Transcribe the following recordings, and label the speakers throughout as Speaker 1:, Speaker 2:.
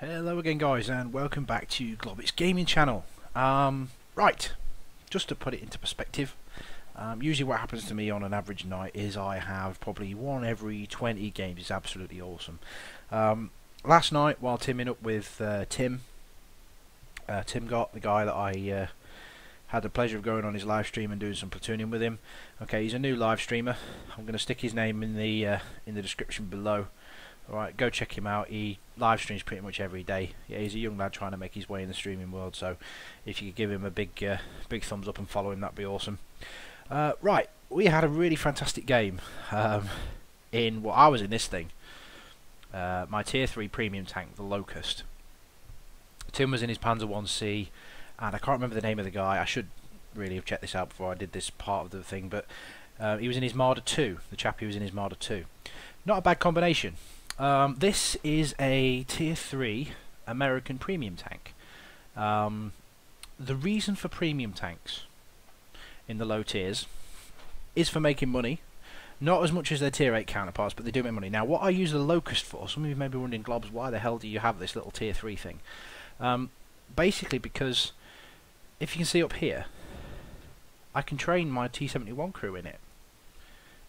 Speaker 1: Hello again guys, and welcome back to Globbits gaming channel. Right, just to put it into perspective, usually what happens to me on an average night is I have probably one every 20 games. It's absolutely awesome. Last night while teaming up with Tim got the guy that I had the pleasure of going on his live stream and doing some platooning with him. Okay, he's a new live streamer. I'm going to stick his name in the description below. Alright, go check him out. He live streams pretty much every day. Yeah, he's a young lad trying to make his way in the streaming world, so if you could give him a big thumbs up and follow him, that'd be awesome. Right, we had a really fantastic game in what I was in this thing. My tier 3 premium tank, the Locust. Tim was in his Panzer 1C, and I can't remember the name of the guy. I should really have checked this out before I did this part of the thing, but he was in his Marder 2, the chap who was in his Marder 2. Not a bad combination. This is a tier 3 American premium tank. The reason for premium tanks in the low tiers is for making money. Not as much as their tier 8 counterparts, but they do make money. Now, what I use the Locust for, some of you may be wondering, Globs, why the hell do you have this little tier 3 thing? Basically because, if you can see up here, I can train my T-71 crew in it.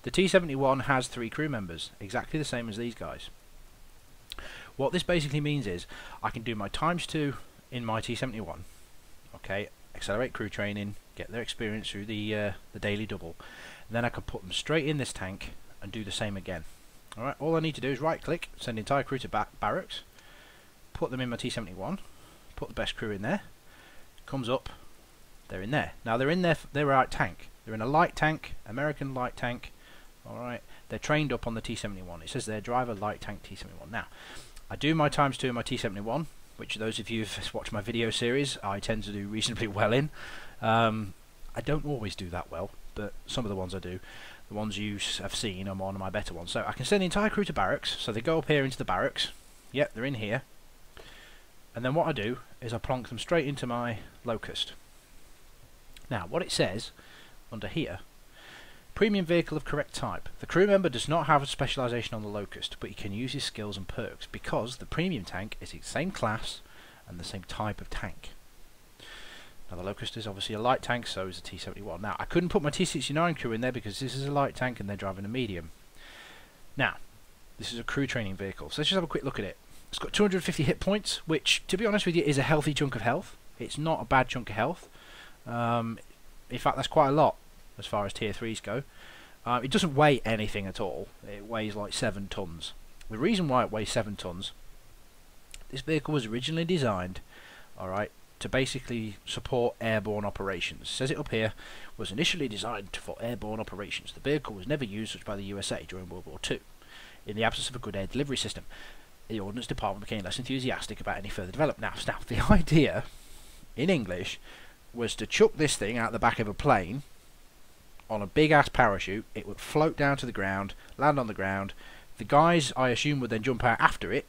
Speaker 1: The T-71 has 3 crew members, exactly the same as these guys. What this basically means is I can do my ×2 in my T-71, okay, accelerate crew training, get their experience through the daily double, and then I can put them straight in this tank and do the same again. Alright, all I need to do is right click, send the entire crew to barracks, put them in my T-71, put the best crew in there, comes up, they're in there. Now they're in their right tank. They're in a light tank, American light tank. Alright, they're trained up on the T-71. It says there, driver light tank T-71. Now, I do my ×2 in my T-71, which those of you who've watched my video series, I tend to do reasonably well in. I don't always do that well, but some of the ones I do. The ones you have seen are one of my better ones. So I can send the entire crew to barracks, so they go up here into the barracks. Yep, they're in here. And then what I do is I plonk them straight into my Locust. Now, what it says under here, premium vehicle of correct type. The crew member does not have a specialisation on the Locust, but he can use his skills and perks because the premium tank is the same class and the same type of tank. Now the Locust is obviously a light tank, so is the T-71. Now I couldn't put my T-69 crew in there because this is a light tank and they're driving a medium. Now, this is a crew training vehicle, so let's just have a quick look at it. It's got 250 hit points, which, to be honest with you, is a healthy chunk of health. It's not a bad chunk of health. In fact, that's quite a lot as far as tier 3s go. It doesn't weigh anything at all. It weighs like 7 tons. The reason why it weighs 7 tons, this vehicle was originally designed, alright, to basically support airborne operations. It says it up here, was initially designed for airborne operations. The vehicle was never used such by the USA during World War II. In the absence of a good air delivery system, the Ordnance Department became less enthusiastic about any further development. Now, the idea, in English, was to chuck this thing out the back of a plane on a big ass parachute. It would float down to the ground, land on the ground. The guys, I assume, would then jump out after it,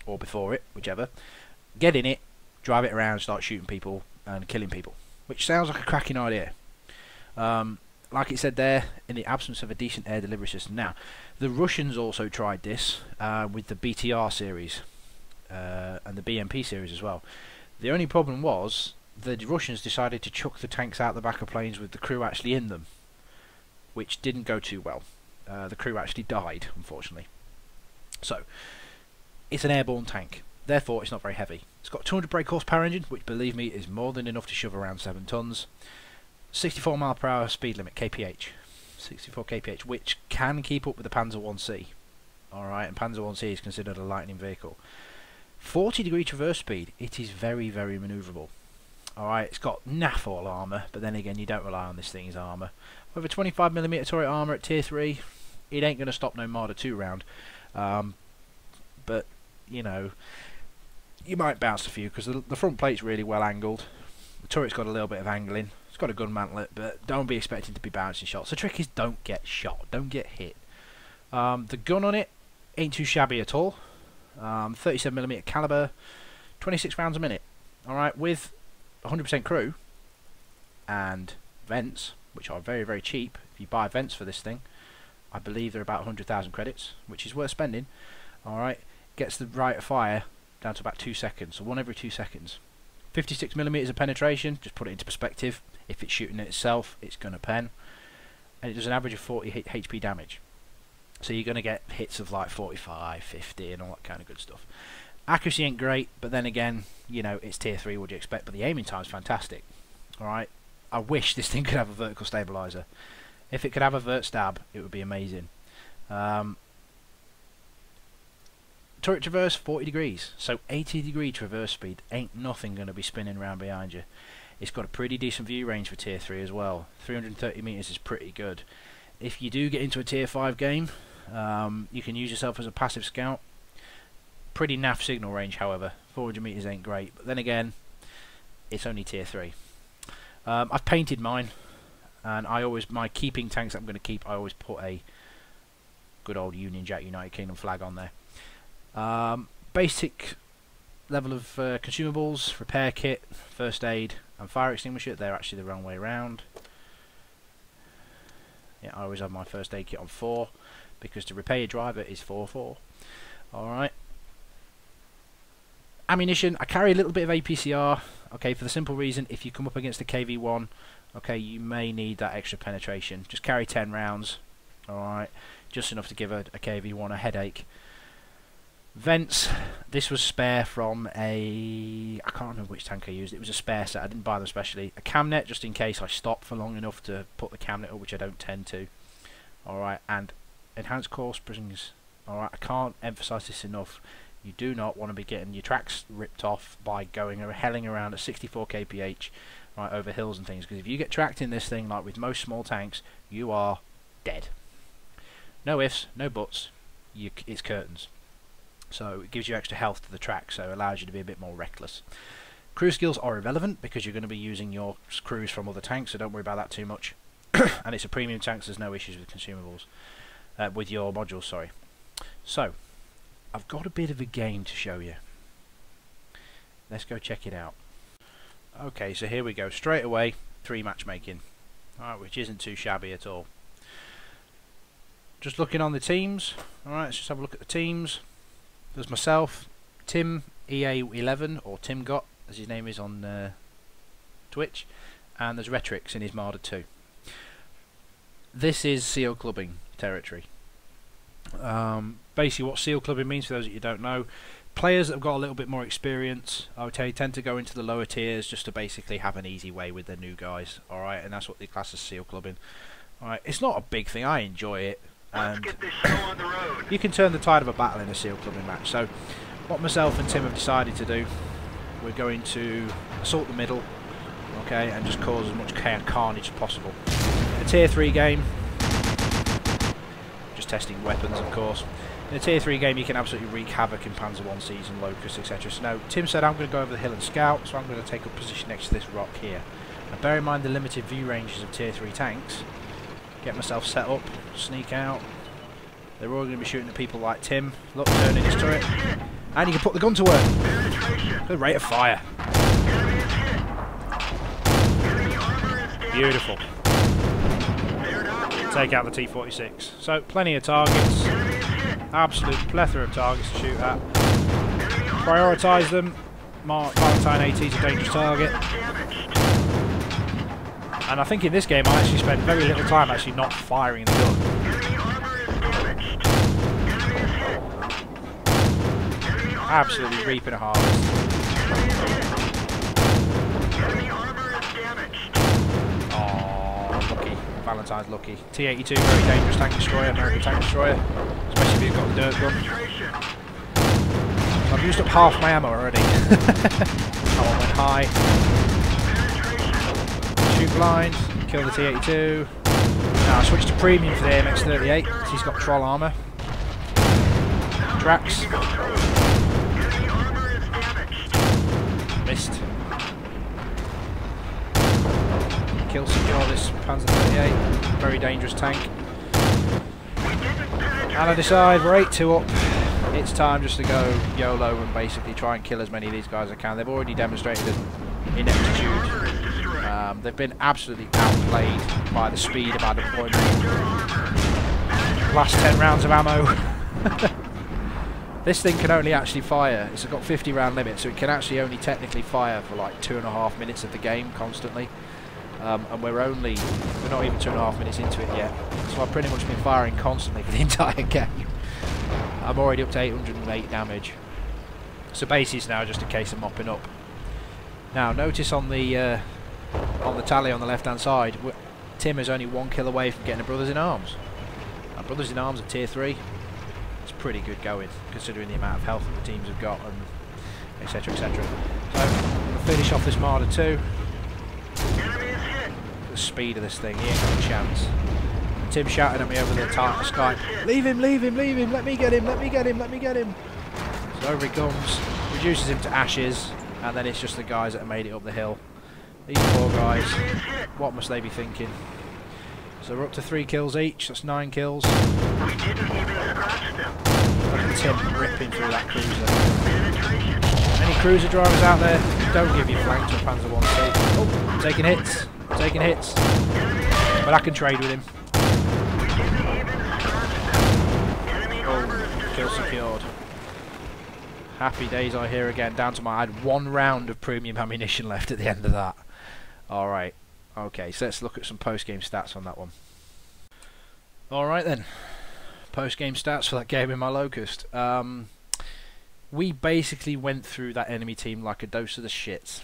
Speaker 1: or before it, whichever, get in it, drive it around, start shooting people and killing people, which sounds like a cracking idea. Like it said there, in the absence of a decent air delivery system. Now, the Russians also tried this with the BTR series and the BMP series as well. The only problem was the Russians decided to chuck the tanks out the back of planes with the crew actually in them, which didn't go too well. The crew actually died, unfortunately. So, it's an airborne tank, therefore it's not very heavy. It's got 200 brake horsepower engine, which, believe me, is more than enough to shove around 7 tons. 64 mph speed limit, kph. 64 kph, which can keep up with the Panzer 1C. Alright, and Panzer 1C is considered a lightning vehicle. 40 degree traverse speed, it is very, very manoeuvrable. Alright, it's got naff all armour, but then again, you don't rely on this thing's armour. With a 25mm turret armour at tier 3, it ain't going to stop no Marder 2 round. But, you know, you might bounce a few, because the front plate's really well angled. The turret's got a little bit of angling. It's got a gun mantlet, but don't be expecting to be bouncing shots. The trick is don't get shot, don't get hit. The gun on it ain't too shabby at all. 37mm caliber, 26 rounds a minute. Alright, with 100% crew and vents, which are very, very cheap. If you buy vents for this thing, I believe they're about 100,000 credits, which is worth spending. Alright, gets the rate of fire down to about 2 seconds, so 1 every 2 seconds. 56mm of penetration, just put it into perspective. If it's shooting at itself, it's going to pen. And it does an average of 40 HP damage. So you're going to get hits of like 45, 50 and all that kind of good stuff. Accuracy ain't great, but then again, you know, it's tier 3, what do you expect? But the aiming time's fantastic. Alright, I wish this thing could have a vertical stabilizer. If it could have a vert stab, it would be amazing. Turret traverse 40 degrees, so 80-degree traverse speed. Ain't nothing going to be spinning around behind you. It's got a pretty decent view range for tier 3 as well. 330 meters is pretty good. If you do get into a tier 5 game, you can use yourself as a passive scout. Pretty naff signal range, however. 400 meters ain't great, but then again, it's only tier 3. I've painted mine, and my keeping tanks that I'm going to keep, I always put a good old Union Jack United Kingdom flag on there. Basic level of consumables: repair kit, first aid, and fire extinguisher. They're actually the wrong way around. Yeah, I always have my first aid kit on 4 because to repair your driver is 4-4. Alright. Ammunition, I carry a little bit of APCR, okay, for the simple reason if you come up against a KV-1, okay, you may need that extra penetration. Just carry 10 rounds, alright, just enough to give a KV-1 a headache. Vents, this was spare from I can't remember which tank I used. It was a spare set, I didn't buy them specially. A cam net just in case I stop for long enough to put the cam net up, which I don't tend to. Alright, and enhanced core springs. Alright, I can't emphasise this enough. You do not want to be getting your tracks ripped off by going or helling around at 64 kph right over hills and things, because if you get tracked in this thing, like with most small tanks, you are dead. No ifs, no buts, it's curtains. So it gives you extra health to the track, so it allows you to be a bit more reckless. Crew skills are irrelevant because you're going to be using your crews from other tanks, so don't worry about that too much. And it's a premium tank, so there's no issues with consumables. With your modules, sorry. So, I've got a bit of a game to show you. Let's go check it out. Okay, so here we go. Straight away, 3 matchmaking. Alright, which isn't too shabby at all. Just looking on the teams. Alright, let's just have a look at the teams. There's myself, Tim EA11, or Tim Got, as his name is on Twitch, and there's Retrix in his Marder 2. This is SEAL clubbing territory. Basically what SEAL clubbing means, for those that you don't know, players that have got a little bit more experience, I would tend to go into the lower tiers just to basically have an easy way with their new guys, alright, and that's what they class as SEAL clubbing. Alright, it's not a big thing, I enjoy it. And you can turn the tide of a battle in a SEAL clubbing match. So what myself and Tim have decided to do, we're going to assault the middle, okay, and just cause as much carnage as possible. A tier 3 game, just testing weapons of course. In a tier 3 game you can absolutely wreak havoc in Panzer 1 season, Locust, etc. So now Tim said I'm going to go over the hill and scout, so I'm going to take up position next to this rock here. Now bear in mind the limited view ranges of tier 3 tanks. Get myself set up, sneak out. They're all going to be shooting at people like Tim. Look, turning his turret. And you can put the gun to work. Good rate of fire. Beautiful. Take out the T-46. So, plenty of targets. Absolute plethora of targets to shoot at. Prioritise them. Valentine AT is a dangerous target. And I think in this game I actually spent very little time actually not firing the gun. Absolutely reaping a harvest. Oh, lucky. Valentine's lucky. T-82, very dangerous tank destroyer, American tank destroyer. Especially if you've got the dirt gun. I've used up half my ammo already. That one went high. Shoot blind, kill the T-82. Now I switched to premium for the AMX-38 because he's got troll armour. Tracks. Missed. Kill secure this Panzer 38. Very dangerous tank. And I decide we're 8-2 up. It's time just to go YOLO and basically try and kill as many of these guys as I can. They've already demonstrated an ineptitude. They've been absolutely outplayed by the speed of our deployment. Last 10 rounds of ammo. This thing can only actually fire, it's got 50 round limit, so it can actually only technically fire for like 2.5 minutes of the game constantly. And we're not even 2.5 minutes into it yet, so I've pretty much been firing constantly for the entire game. I'm already up to 808 damage, so basically it's now just a case of mopping up. Now notice on the tally on the left hand side, Tim is only 1 kill away from getting a Brothers in Arms. Our Brothers in Arms at tier 3. It's pretty good going considering the amount of health that the teams have got, and etc, etc. So I'm going to finish off this Marder 2. The speed of this thing, he ain't got a chance. And Tim shouting at me over the Skype, leave him, leave him, leave him, let me get him, let me get him, let me get him. So over he comes, reduces him to ashes, and then it's just the guys that have made it up the hill. These poor guys, what must they be thinking? So we're up to 3 kills each, that's 9 kills. Look at Tim ripping through that cruiser. Any cruiser drivers out there, don't give your flank to a Panzer 1C. Oh, taking hits. Taking hits, but I can trade with him. Oh, kill secured. Happy days I hear again. Down to I had 1 round of premium ammunition left at the end of that. Alright, okay, so let's look at some post-game stats on that one. Alright then, post-game stats for that game in my Locust. We basically went through that enemy team like a dose of the shits.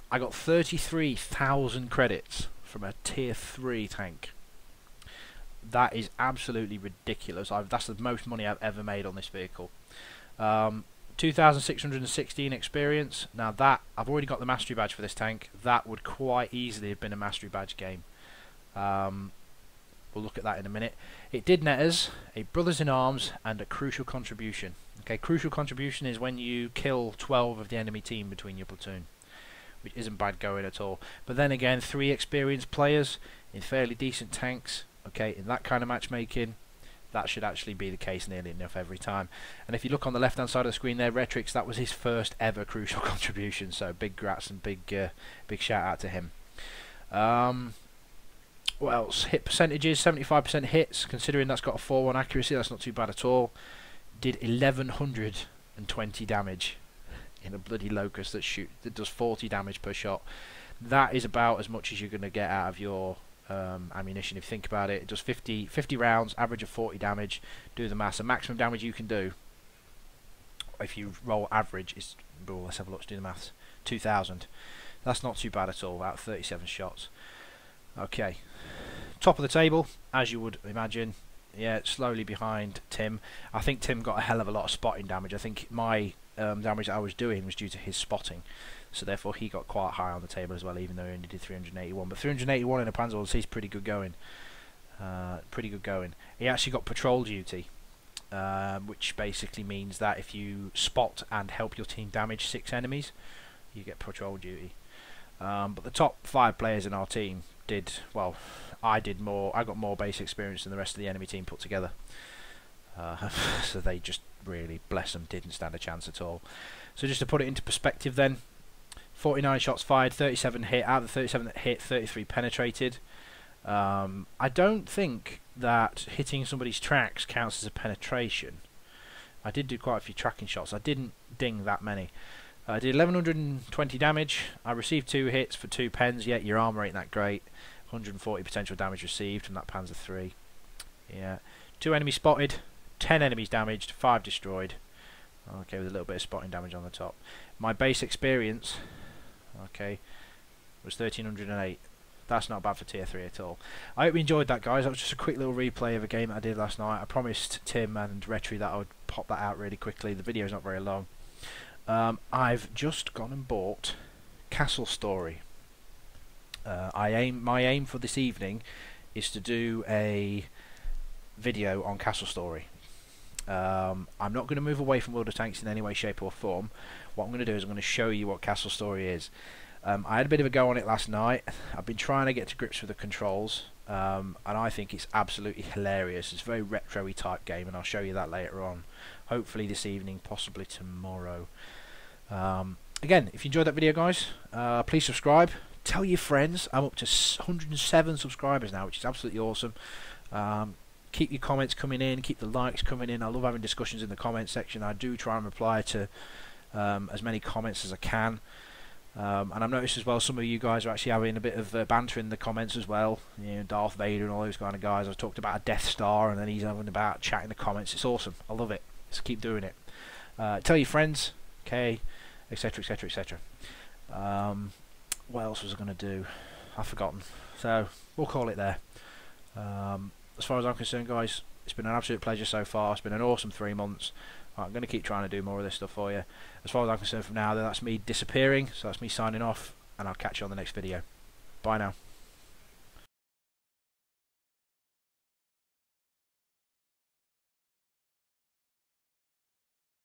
Speaker 1: I got 33,000 credits from a tier 3 tank. That is absolutely ridiculous. That's the most money I've ever made on this vehicle. 2,616 experience. Now that, I've already got the mastery badge for this tank. That would quite easily have been a mastery badge game. We'll look at that in a minute. It did net us a Brothers in Arms and a crucial contribution. Okay, crucial contribution is when you kill 12 of the enemy team between your platoon, which isn't bad going at all. But then again, 3 experienced players in fairly decent tanks, okay, in that kind of matchmaking, that should actually be the case nearly enough every time. And if you look on the left hand side of the screen there, Retrix, that was his first ever crucial contribution, so big grats and big shout out to him. What else? Hit percentages, 75% hits, considering that's got a 4-1 accuracy, that's not too bad at all. Did 1120 damage in a bloody Locust that does 40 damage per shot. That is about as much as you're going to get out of your ammunition if you think about it. It does 50 rounds, average of 40 damage. Do the maths. The maximum damage you can do if you roll average is, well, let's have a look to do the maths, 2,000. That's not too bad at all, out of 37 shots. Okay, top of the table, as you would imagine. Yeah, slowly behind Tim. I think Tim got a hell of a lot of spotting damage. I think my damage that I was doing was due to his spotting, so therefore he got quite high on the table as well, even though he only did 381. But 381 in a Panzer 1C is pretty good going. Pretty good going. He actually got patrol duty, which basically means that if you spot and help your team damage 6 enemies, you get patrol duty. But the top 5 players in our team did, well, I got more base experience than the rest of the enemy team put together. So they just really, bless them, didn't stand a chance at all. So just to put it into perspective then, 49 shots fired, 37 hit. Out of the 37 that hit, 33 penetrated. I don't think that hitting somebody's tracks counts as a penetration. I did do quite a few tracking shots. I didn't ding that many. I did 1120 damage. I received 2 hits for 2 pens, yet your armour ain't that great. 140 potential damage received from that Panzer 3. Yeah. 2 enemies spotted, 10 enemies damaged, 5 destroyed. Okay, with a little bit of spotting damage on the top. My base experience, okay, was 1308. That's not bad for tier 3 at all. I hope you enjoyed that, guys. That was just a quick little replay of a game that I did last night. I promised Tim and Retri that I would pop that out really quickly. The video's not very long. I've just gone and bought Castle Story. My aim for this evening is to do a video on Castle Story. I'm not going to move away from World of Tanks in any way, shape or form. What I'm going to do is I'm going to show you what Castle Story is. I had a bit of a go on it last night. I've been trying to get to grips with the controls, and I think it's absolutely hilarious. It's a very retro-y type game, and I'll show you that later on. Hopefully this evening, possibly tomorrow. Again, if you enjoyed that video, guys, please subscribe. Tell your friends. I'm up to 107 subscribers now, which is absolutely awesome. keep your comments coming in, keep the likes coming in. I love having discussions in the comment section. I do try and reply to as many comments as I can. And I've noticed as well some of you guys are actually having a bit of banter in the comments as well. You know, Darth Vader and all those kind of guys. I've talked about a Death Star, and then he's having about chat in the comments. It's awesome. I love it. Just keep doing it. Tell your friends, okay, etc, etc, etc. What else was I going to do? I've forgotten. So we'll call it there. As far as I'm concerned, guys, it's been an absolute pleasure so far. It's been an awesome 3 months. I'm going to keep trying to do more of this stuff for you. As far as I'm concerned from now, that's me disappearing, so that's me signing off, and I'll catch you on the next video. Bye now.